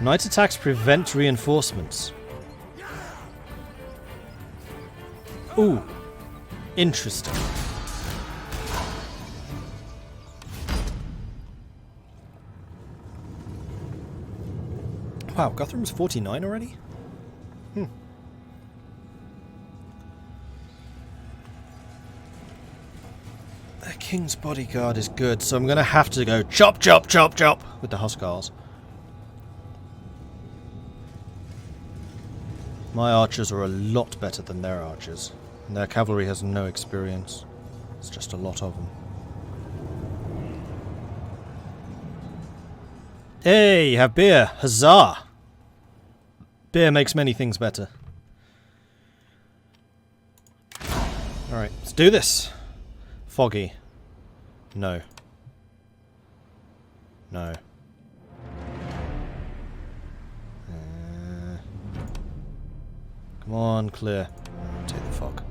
Night attacks prevent reinforcements. Ooh. Interesting. Wow, Guthrum's 49 already? The King's bodyguard is good, so I'm going to have to go chop, chop, chop, chop with the Huskarls. My archers are a lot better than their archers, and their cavalry has no experience. It's just a lot of them. Hey, you have beer! Huzzah! Beer makes many things better. Alright, let's do this! Foggy. No. No. Come on, clear. Take the fog.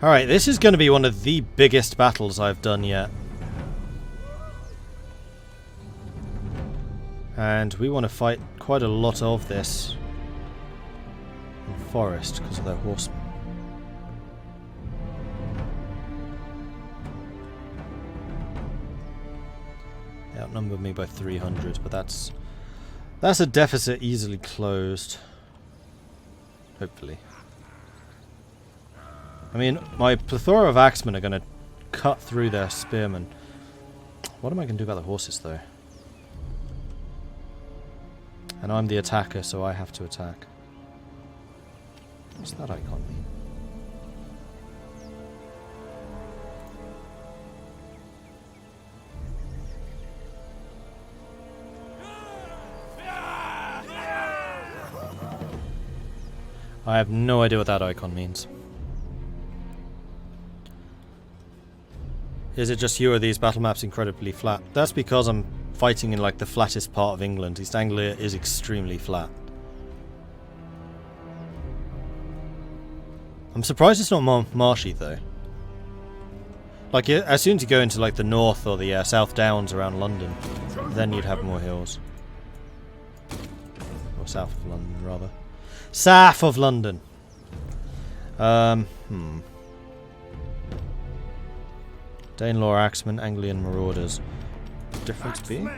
Alright, this is going to be one of the biggest battles I've done yet. And we want to fight quite a lot of this in forest because of their horsemen. They outnumbered me by 300, but that's a deficit easily closed. Hopefully. I mean, my plethora of axemen are going to cut through their spearmen. What am I going to do about the horses, though? And I'm the attacker, so I have to attack. What's that icon mean? I have no idea what that icon means. Is it just you or are these battle maps incredibly flat? That's because I'm fighting in like the flattest part of England. East Anglia is extremely flat. I'm surprised it's not marshy though. Like as soon as you go into like the north or the South Downs around London, then you'd have more hills. Or south of London rather. South of London. Danelaw Axemen, Anglian Marauders. Difference being?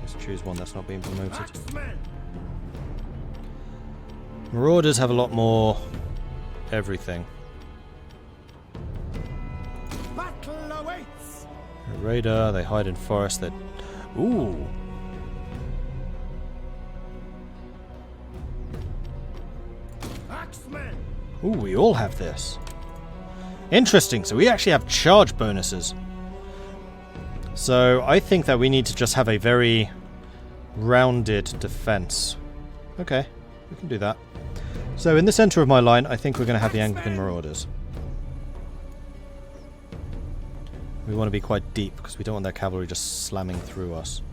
Let's choose one that's not being promoted. Marauders have a lot more everything. A raider, they hide in forest, that ooh. Ooh, we all have this. Interesting, so we actually have charge bonuses. So I think that we need to just have a very rounded defense. Okay, we can do that. So in the center of my line, I think we're going to have the Anglican Marauders. We want to be quite deep because we don't want their cavalry just slamming through us.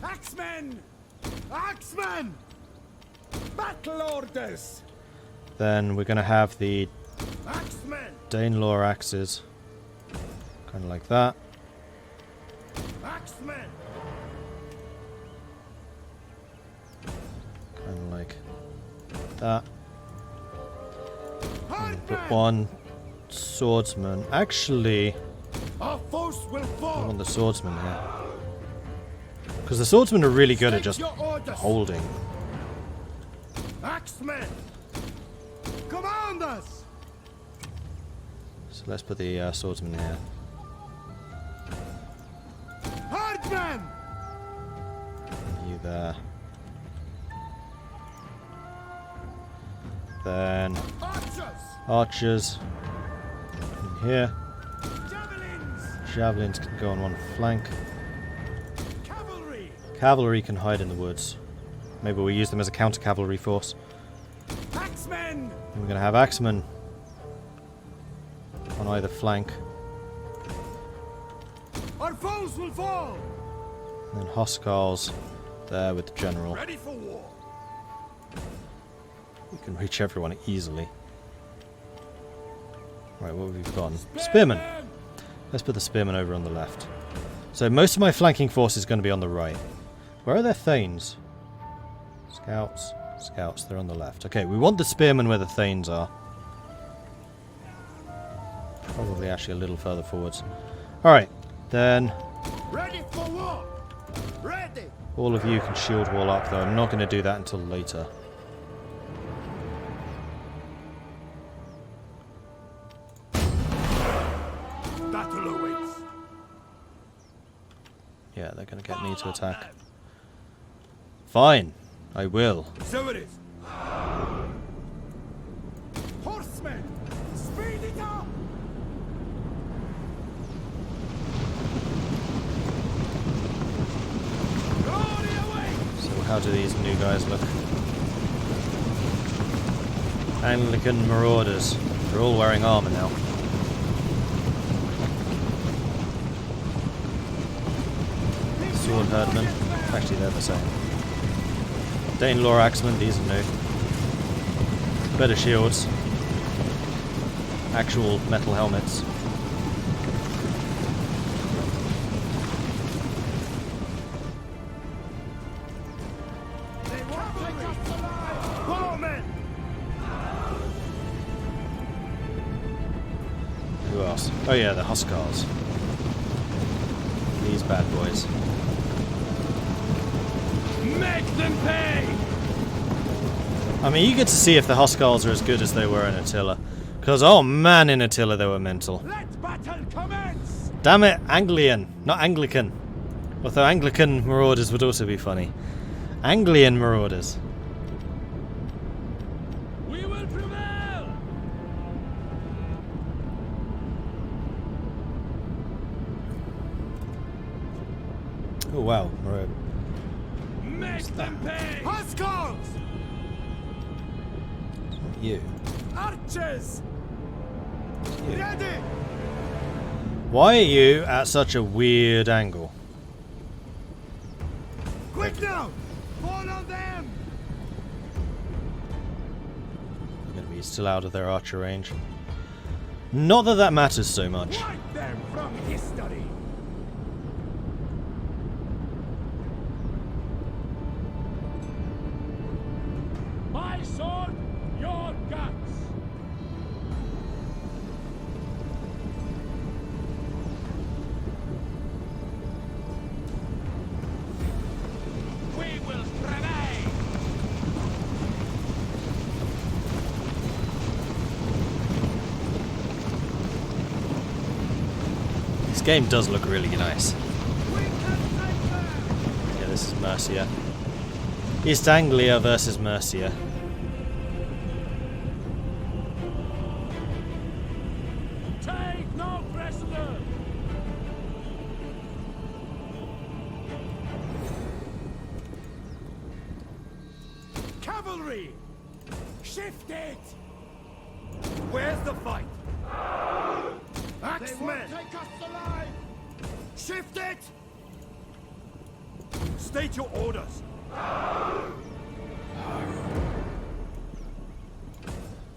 Axemen! Axemen! Battle orders! Then we're going to have the Axemen! Danelaw axes. Kind of like that. Axemen! Kind of like that. And put one swordsman. Actually, Our force will I fall! want the swordsman here. Because the swordsmen are really good at just holding. Axemen! Command us! So let's put the swordsman here. Hardmen! You there. Then Archers! archers in here. Javelins! Javelins can go on one flank. Cavalry! Cavalry can hide in the woods. Maybe we'll use them as a counter-cavalry force. Axemen! And we're going to have axemen on either flank. Our foes will fall! And then Huskarls there with the general. Ready for war! We can reach everyone easily. Right, what have we got? Spearmen! Let's put the spearmen over on the left. So most of my flanking force is going to be on the right. Where are their thanes? Scouts. Scouts, they're on the left. Okay, we want the spearmen where the thanes are. Probably actually a little further forwards. Alright, then Ready for war! Ready! all of you can shield wall up, though I'm not going to do that until later. Battle awaits. Yeah, they're going to get me to attack. Fine, I will. So it is. Horsemen! Speed it up! Glory awaits! So how do these new guys look? Anglican marauders. They're all wearing armour now. Sword herdmen. Actually, they're the same. Danelaw axemen, these are new. Better shields. Actual metal helmets. They won't take us alive! Follow men! Who else? Oh yeah, the Huskars. These bad boys. Make them pay! I'm eager to see if the Huskars are as good as they were in Attila. Because, oh man, in Attila they were mental. Let battle commence! Damn it, Anglian, not Anglican. Although Anglican marauders would also be funny. Anglian marauders. We will prevail! Oh wow, maraud. Make them pay! Huskars! You. Archers! Ready! Why are you at such a weird angle? Quick now! Fall on them! They're going to be still out of their archer range. Not that that matters so much. Wipe them from history! My sword, your guts! We will prevail! This game does look really nice. We can take them! Yeah, this is Mercia. East Anglia versus Mercia. Take no precedent! Cavalry! Shift it! Where's the fight? Axemen! Take us alive! Shift it! State your orders!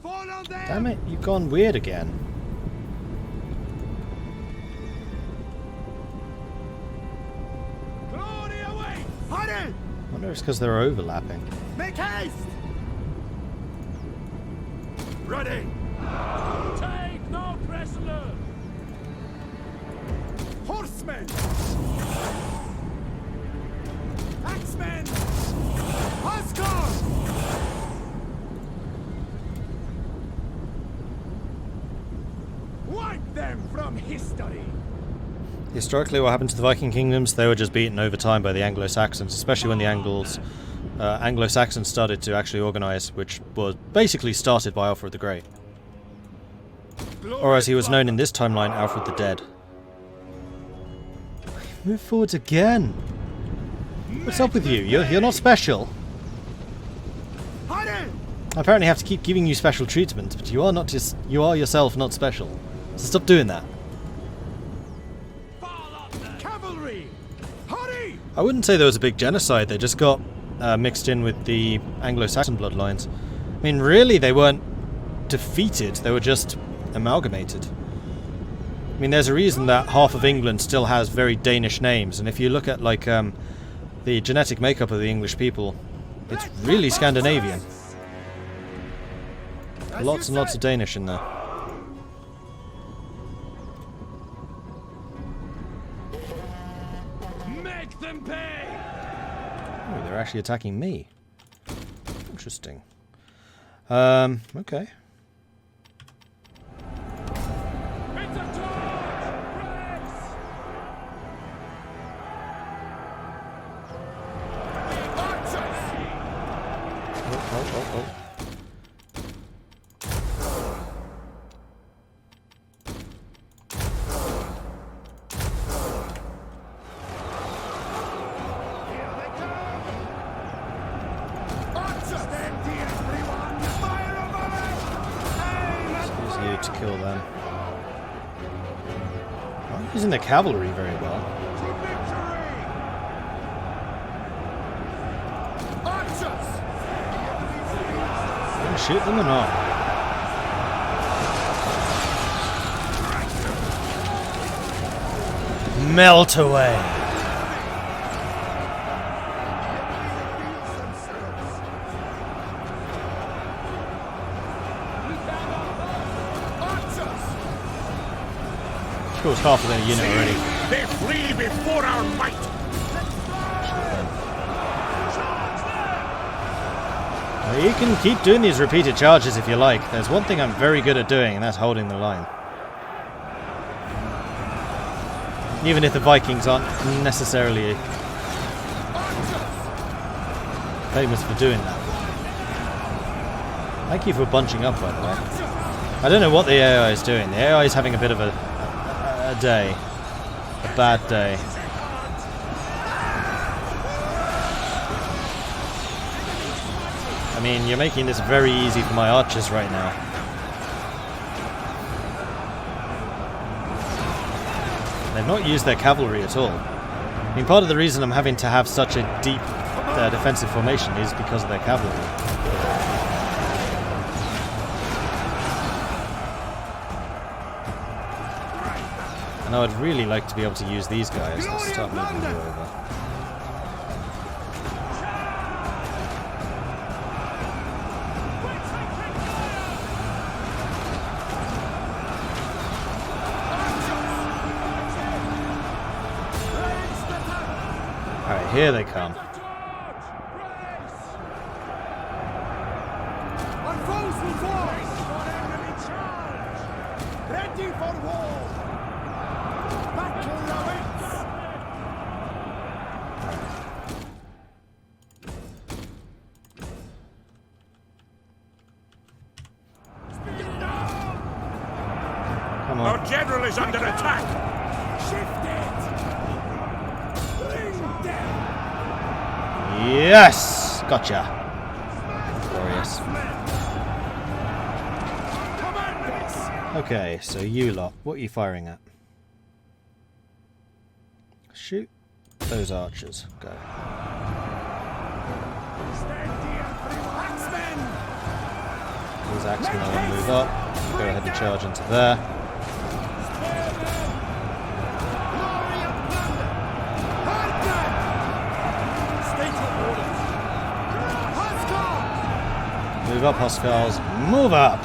Fall on them! Damn it, you've gone weird again. Glory away! Hurry! I wonder if it's because they're overlapping. Make haste! Ready! Take no precedent! Horsemen! Axemen! Huskars! Wipe them from history! Historically, what happened to the Viking kingdoms? They were just beaten over time by the Anglo Saxons, especially when the Anglo Saxons started to actually organise, which was basically started by Alfred the Great. Or as he was known in this timeline, Alfred the Dead. Move forwards again! What's up with you? You're not special. Hurry! I apparently have to keep giving you special treatment, but you are not just you are yourself not special. So stop doing that. Cavalry! Hurry! I wouldn't say there was a big genocide, they just got mixed in with the Anglo-Saxon bloodlines. I mean, really, they weren't defeated, they were just amalgamated. I mean, there's a reason that half of England still has very Danish names, and if you look at like the genetic makeup of the English people, it's really Scandinavian. Lots and lots of Danish in there. Make them pay. Oh, they're actually attacking me. Interesting. Okay. Oh. Excuse you to kill them. I'm not using the cavalry very well. Shoot them or not? Melt away! Of course, half of their unit already. They flee before our might. Well, you can keep doing these repeated charges if you like. There's one thing I'm very good at doing, and that's holding the line. Even if the Vikings aren't necessarily famous for doing that. Thank you for bunching up, by the way. I don't know what the AI is doing. The AI is having a bit of a day. A bad day. I mean, you're making this very easy for my archers right now. They've not used their cavalry at all. I mean, part of the reason I'm having to have such a deep defensive formation is because of their cavalry. And I would really like to be able to use these guys. Let's start moving you over. Alright, here they come. Ready for war! Battle awaits! Come on. Our general is under attack! Shift it! Bring them! Yes! Gotcha. Glorious. Okay, so you lot, what are you firing at? Shoot those archers. Go. These axemen are going to move up. Go ahead and charge into there. Move up, Huskarls. Move up!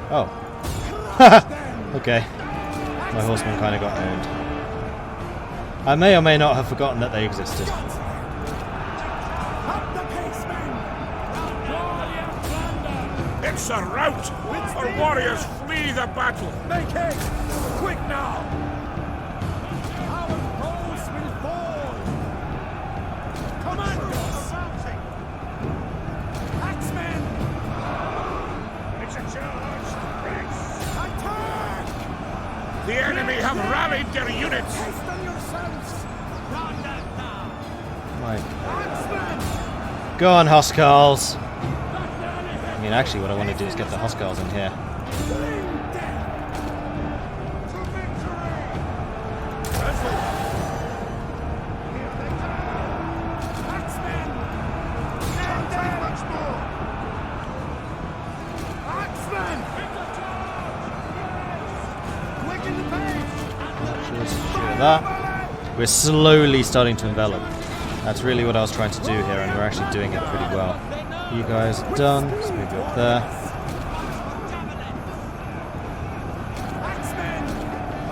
Oh. Okay. My horsemen kind of got owned. I may or may not have forgotten that they existed. It's a rout! Our warriors flee the battle! Make haste! Quick now! Our foes will fall! Commandos! Axemen! It's a charge! Attack! The enemy have rallied their units! Hasten yourselves! My. Go on, Huskarls! I mean, actually, what I want to do is get the Huskarls in here. like that. We're slowly starting to envelop. That's really what I was trying to do here, and we're actually doing it pretty well. You guys are done. Let's move you up there.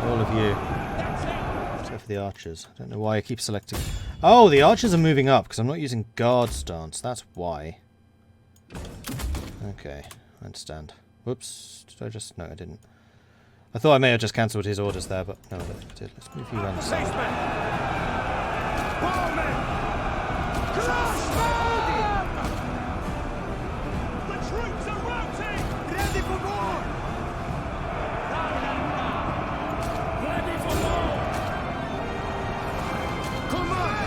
All of you. Except for the archers. I don't know why I keep selecting. Oh, the archers are moving up because I'm not using guard stance. That's why. Okay, I understand. Whoops. Did I just... No, I didn't. I thought I may have just cancelled his orders there, but no, I don't think I did. Let's move you around the side. The troops are routing! Ready for war! Ready for war! Come on!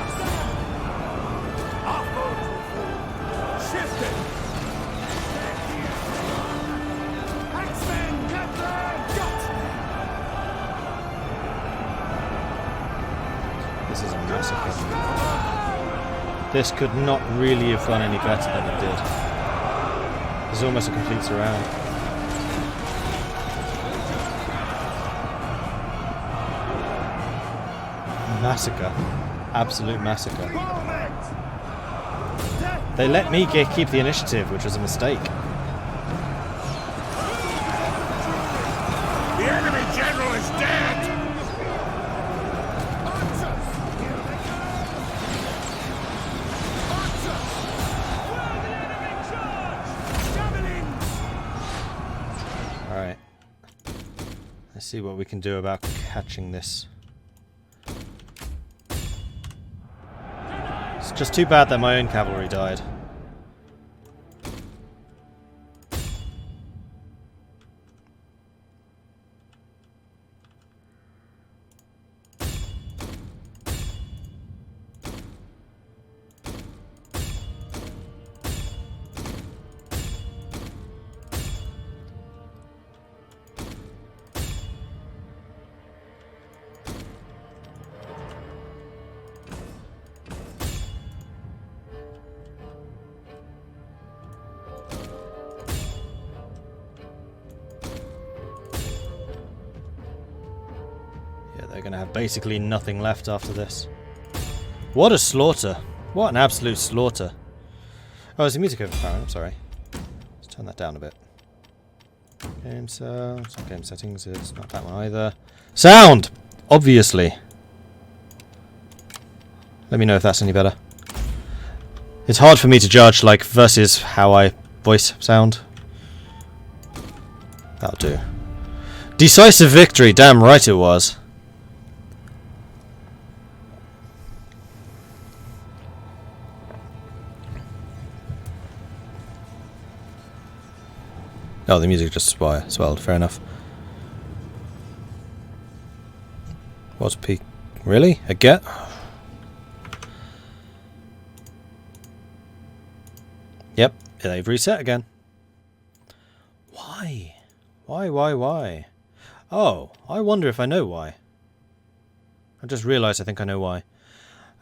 Shift it! Axemen, get them! This is a massacre. This could not really have gone any better than it did. It's almost a complete surround. Massacre. Absolute massacre. They let me keep the initiative, which was a mistake. The enemy general is dead! Alright. Let's see what we can do about catching this. It's just too bad that my own cavalry died. They're going to have basically nothing left after this. What a slaughter. What an absolute slaughter. Oh, is the music overpowering? I'm sorry. Let's turn that down a bit. Game sound. It's not game settings. It's not that one either. Sound! Obviously. Let me know if that's any better. It's hard for me to judge, like, versus how I voice sound. That'll do. Decisive victory. Damn right it was. Oh, the music just swelled. Fair enough. What's peak? Really? Again? Yep, they've reset again. Why? Why? Oh, I wonder if I know why. I just realised I think I know why.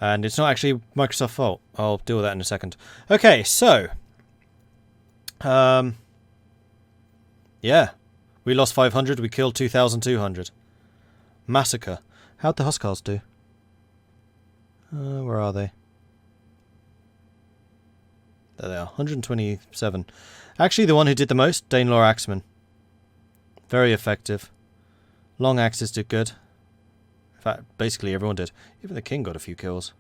And it's not actually Microsoft's fault. I'll deal with that in a second. Okay, so... yeah, we lost 500, we killed 2,200. Massacre. How'd the Huskars do? Where are they? There they are, 127. Actually, the one who did the most, Danelaw Axeman. Very effective. Long axes did good. In fact, basically everyone did. Even the king got a few kills.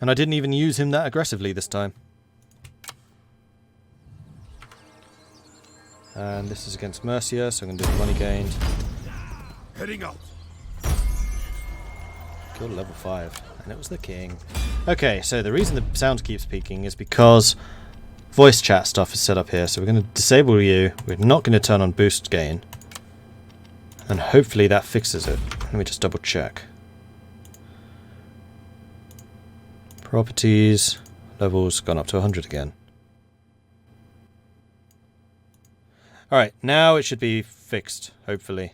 And I didn't even use him that aggressively this time. And this is against Mercia, so I'm going to do the money gained. Heading out. Killed level 5. And it was the king. Okay, so the reason the sound keeps peaking is because voice chat stuff is set up here. So we're going to disable you. We're not going to turn on boost gain. And hopefully that fixes it. Let me just double check. Properties. Levels gone up to 100 again. Alright, now it should be fixed, hopefully.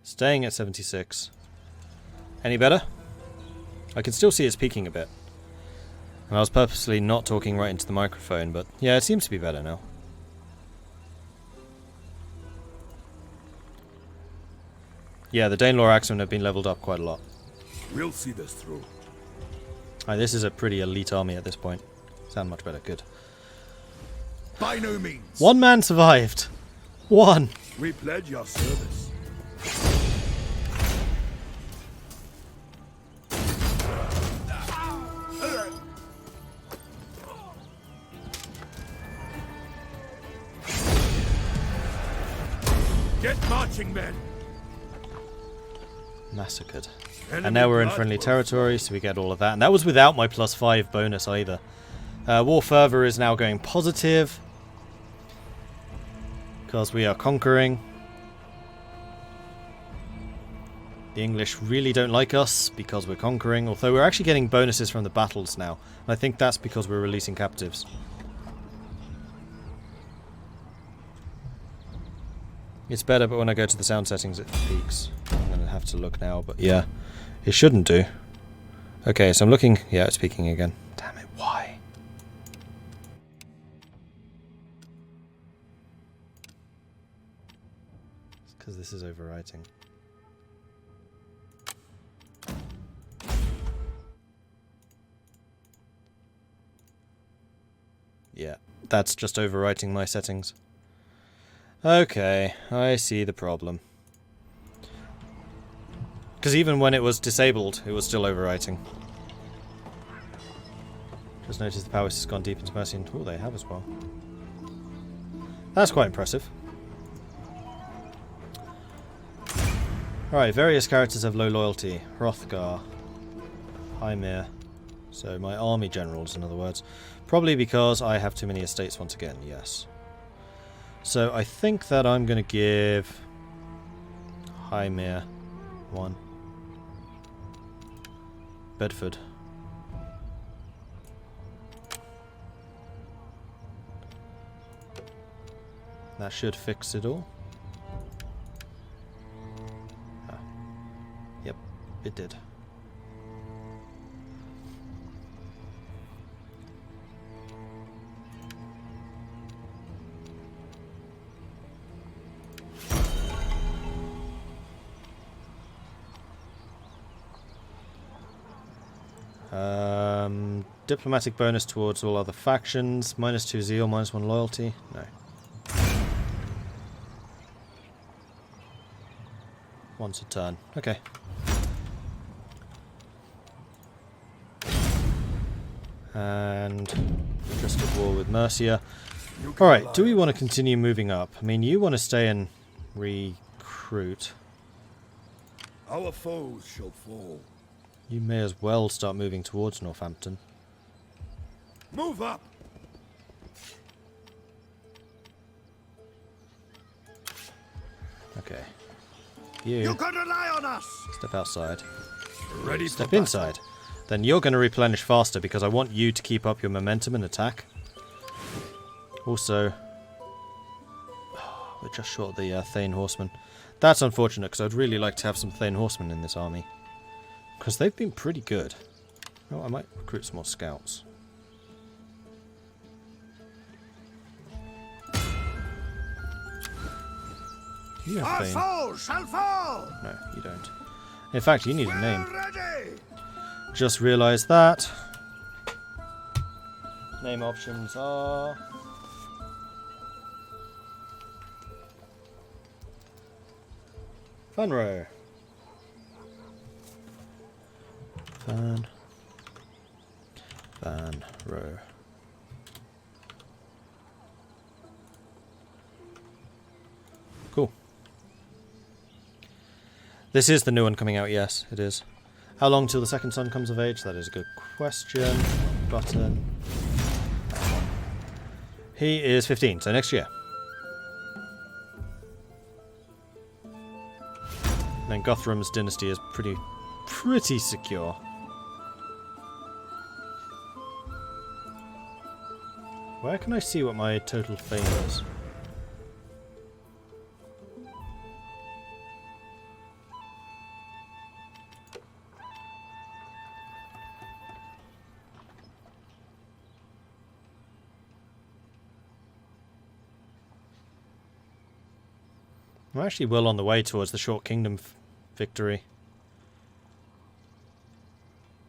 Staying at 76. Any better? I can still see it's peaking a bit. And I was purposely not talking right into the microphone, but yeah, it seems to be better now. Yeah, the Danelaw Axemen have been leveled up quite a lot. We'll see this through. This is a pretty elite army at this point. Sound much better. Good. By no means. One man survived. One. We pledge your service. Get marching, men. Massacred. Enemy And now we're in blood friendly will territory, so we get all of that. And that was without my +5 bonus either. War fervor is now going positive. Because we are conquering. The English really don't like us because we're conquering. Although we're actually getting bonuses from the battles now. And I think that's because we're releasing captives. It's better, but when I go to the sound settings it peaks. I'm going to have to look now, but yeah. It shouldn't do. Okay, so I'm looking... Yeah, it's peaking again. Damn it, why? It's because this is overwriting. Yeah, that's just overwriting my settings. Okay, I see the problem. Because even when it was disabled, it was still overwriting. Just noticed the power has gone deep into Mercy, and oh, they have as well. That's quite impressive. Alright, various characters have low loyalty. Hrothgar, Hymir. So my army generals, in other words. Probably because I have too many estates once again, yes. So I think that I'm going to give Hymir one. Bedford. That should fix it all. Ah. Yep, it did. Diplomatic bonus towards all other factions. -2 zeal, -1 loyalty. No. Once a turn. Okay. And just at war with Mercia. Alright, do we want to continue moving up? I mean, you want to stay and recruit. Our foes shall fall. You may as well start moving towards Northampton. Move up. Okay. You can rely on us. Step outside. Ready Step for inside. Then you're going to replenish faster because I want you to keep up your momentum and attack. Also, we're just short of the Thane Horsemen. That's unfortunate because I'd really like to have some Thane Horsemen in this army. Because they've been pretty good. Oh, I might recruit some more scouts. You have Thane. foes shall fall. No, you don't. In fact, you need a name. Ready. Just realised that. Name options are... Funro. Fanro. Cool. This is the new one coming out, yes, it is. How long till the second son comes of age? That is a good question. Button. He is 15, so next year. And then Guthrum's dynasty is pretty secure. Where can I see what my total fame is? I'm actually well on the way towards the short kingdom victory.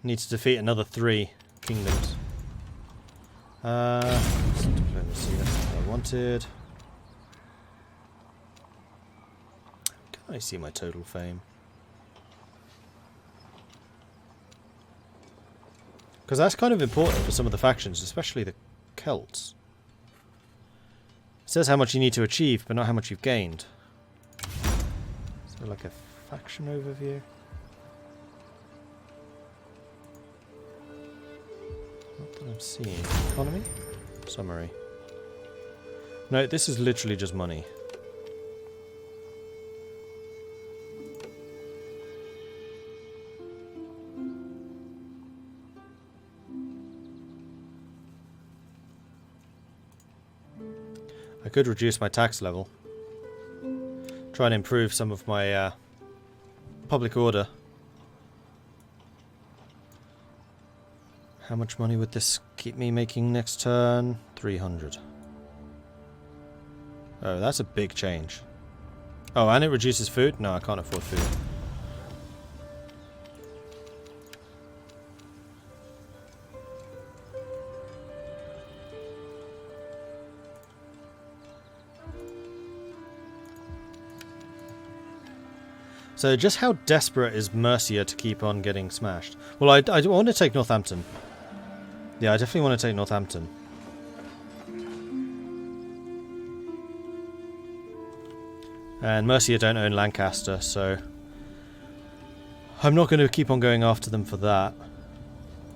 Need to defeat another 3 kingdoms. Diplomacy, that's what I wanted. Can I see my total fame? Because that's kind of important for some of the factions, especially the Celts. It says how much you need to achieve, but not how much you've gained. So like a faction overview. Not that I'm seeing. Economy? Summary. No, this is literally just money. I could reduce my tax level. Try and improve some of my public order. How much money would this keep me making next turn? 300. Oh, that's a big change. Oh, and it reduces food? No, I can't afford food. So just how desperate is Mercia to keep on getting smashed? Well, I want to take Northampton. Yeah, I definitely want to take Northampton. And Mercia don't own Lancaster, so I'm not going to keep on going after them for that.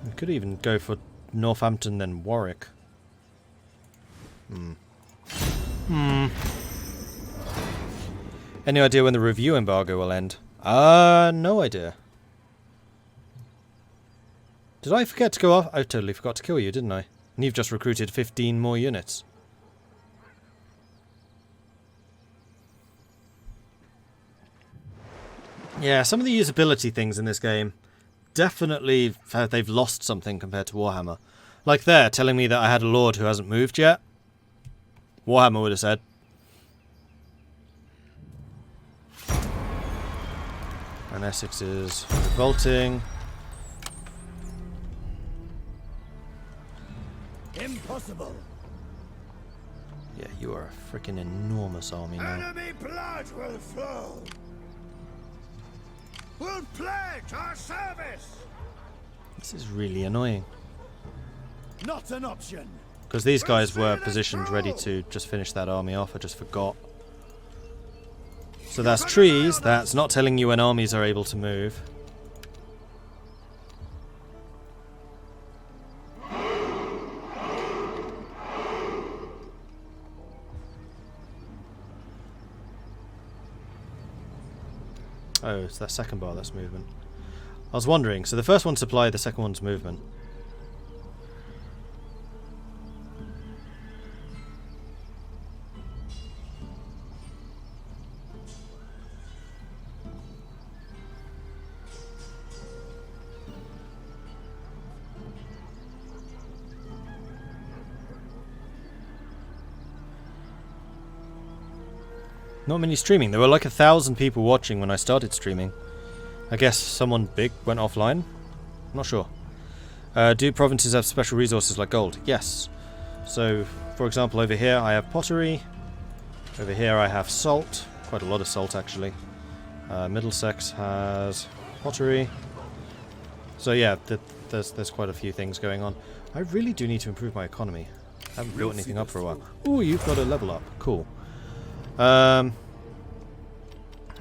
We could even go for Northampton then Warwick. Any idea when the review embargo will end? No idea. Did I forget to go off? I totally forgot to kill you, didn't I? And you've just recruited 15 more units. Yeah, some of the usability things in this game definitely they've lost something compared to Warhammer. Like there, telling me that I had a lord who hasn't moved yet. Warhammer would have said. And Essex is revolting. Impossible. Yeah, you are a freaking enormous army now. Enemy blood will flow. We'll pledge our service. This is really annoying. Not an option. Because these guys were positioned ready to just finish that army off. I just forgot. So that's trees. That's not telling you when armies are able to move. Oh, it's that second bar that's movement. I was wondering, so the first one's supply, the second one's movement. Not many streaming. There were like 1,000 people watching when I started streaming. I guess someone big went offline? I'm not sure. Do provinces have special resources like gold? Yes. So, for example, over here I have pottery. Over here I have salt. Quite a lot of salt, actually. Middlesex has pottery. So yeah, there's quite a few things going on. I really do need to improve my economy. I haven't built anything up for a while. Ooh, you've got a level up. Cool.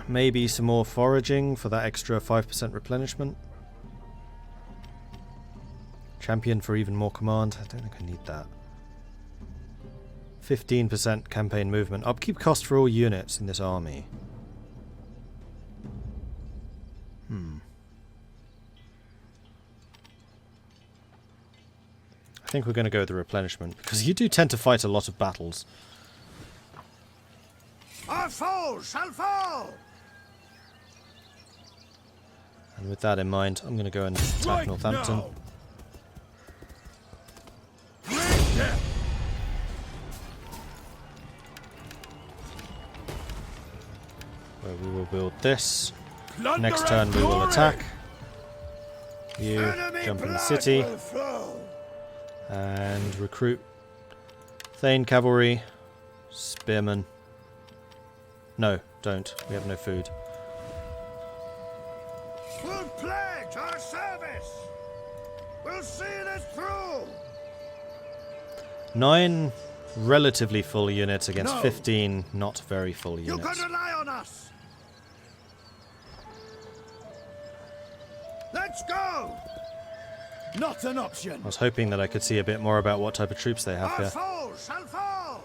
Maybe some more foraging for that extra 5% replenishment. Champion for even more command. I don't think I need that. 15% campaign movement. Upkeep cost for all units in this army. I think we're going to go with the replenishment, because you do tend to fight a lot of battles. Our foes shall fall. And with that in mind, I'm going to go and attack Northampton. Where we will build this. Plunder Next and turn we will glory. attack. You Enemy jump in the blood city will flow. and recruit Thane cavalry, spearmen. No, don't. We have no food. We'll pledge our service. We'll see this through. 9 relatively full units against No. 15 not very full You units. can rely on us. Let's go. Not an option. I was hoping that I could see a bit more about what type of troops they have Our here. foes shall fall.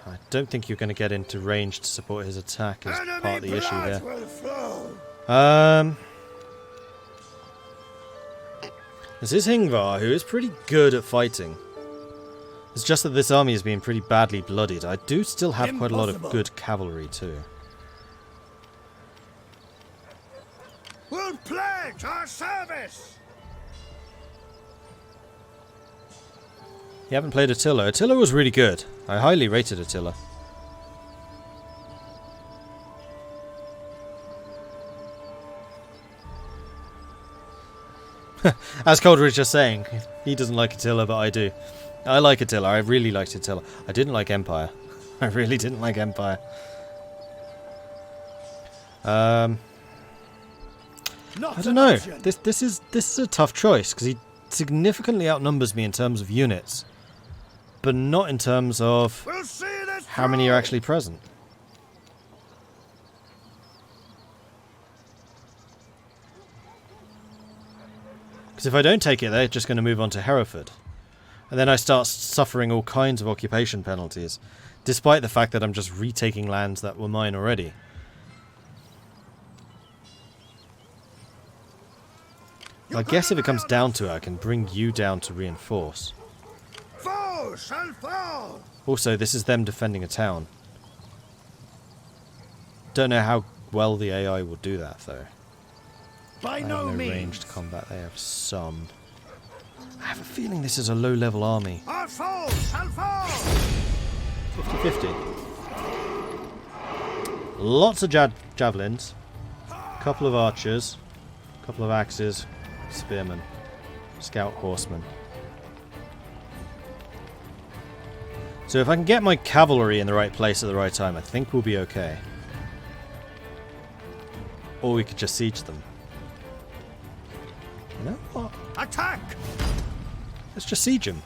I don't think you're going to get into range to support his attack as Enemy part of the issue blood here. will flow. This is Ingvar, who is pretty good at fighting. It's just that this army has been pretty badly bloodied. I do still have quite a lot of Impossible. good cavalry too. We'll pledge our service. You haven't played Attila. Attila was really good. I highly rated Attila. As Coldridge just saying, he doesn't like Attila, but I do. I like Attila. I really liked Attila. I didn't like Empire. I really didn't like Empire. Not I don't an know. option. This is a tough choice because he significantly outnumbers me in terms of units, but not in terms of We'll see this how many are through. actually present. Because if I don't take it, they're just going to move on to Hereford, and then I start suffering all kinds of occupation penalties, despite the fact that I'm just retaking lands that were mine already. I guess if it comes down to it, I can bring you down to reinforce. Foes shall fall. Also, this is them defending a town. Don't know how well the AI will do that, though. By They no have no means. ranged combat. They have some. I have a feeling this is a low-level army. Our foes shall fall. 50-50. Lots of javelins. Couple of archers. Couple of axes. Spearmen. Scout horsemen. So if I can get my cavalry in the right place at the right time, I think we'll be okay. Or we could just siege them. You know what? Attack. Let's just siege them.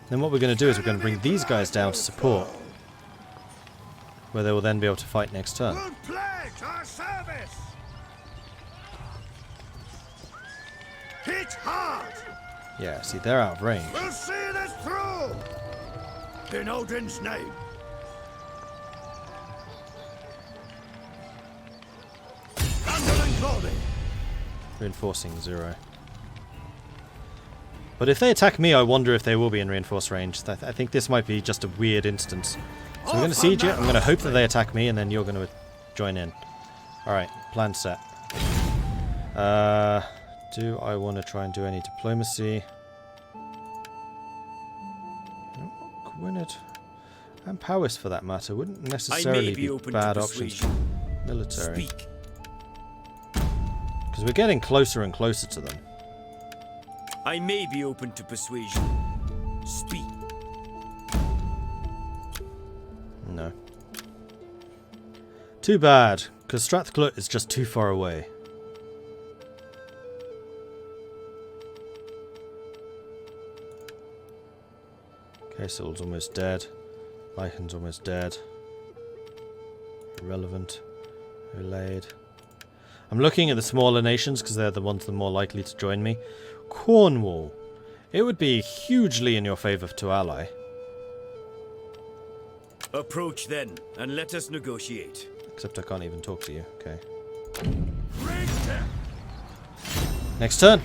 Then what we're going to do is we're going to bring these guys down to support, where they will then be able to fight next turn. We'll pledge our service. Hit hard. Yeah, see, they're out of range. We'll see this through. In Odin's name. Thunder and glory. Reinforcing 0. But if they attack me, I wonder if they will be in reinforced range. I think this might be just a weird instance. So we're going to siege it. I'm going to hope that they attack me, and then you're going to join in. Alright, plan set. Do I want to try and do any diplomacy? No, Gwynedd and Powys, for that matter, wouldn't necessarily be open bad to options for persuasion. military. Speak. Because we're getting closer and closer to them. I may be open to persuasion. Speak. No. Too bad, because Strathclyde is just too far away. Castle's almost dead. Viking's almost dead. Irrelevant. Ulayed. I'm looking at the smaller nations because they're the ones that are more likely to join me. Cornwall. It would be hugely in your favour to ally. Approach then, and let us negotiate. Except I can't even talk to you. Okay. Raise them. Next turn.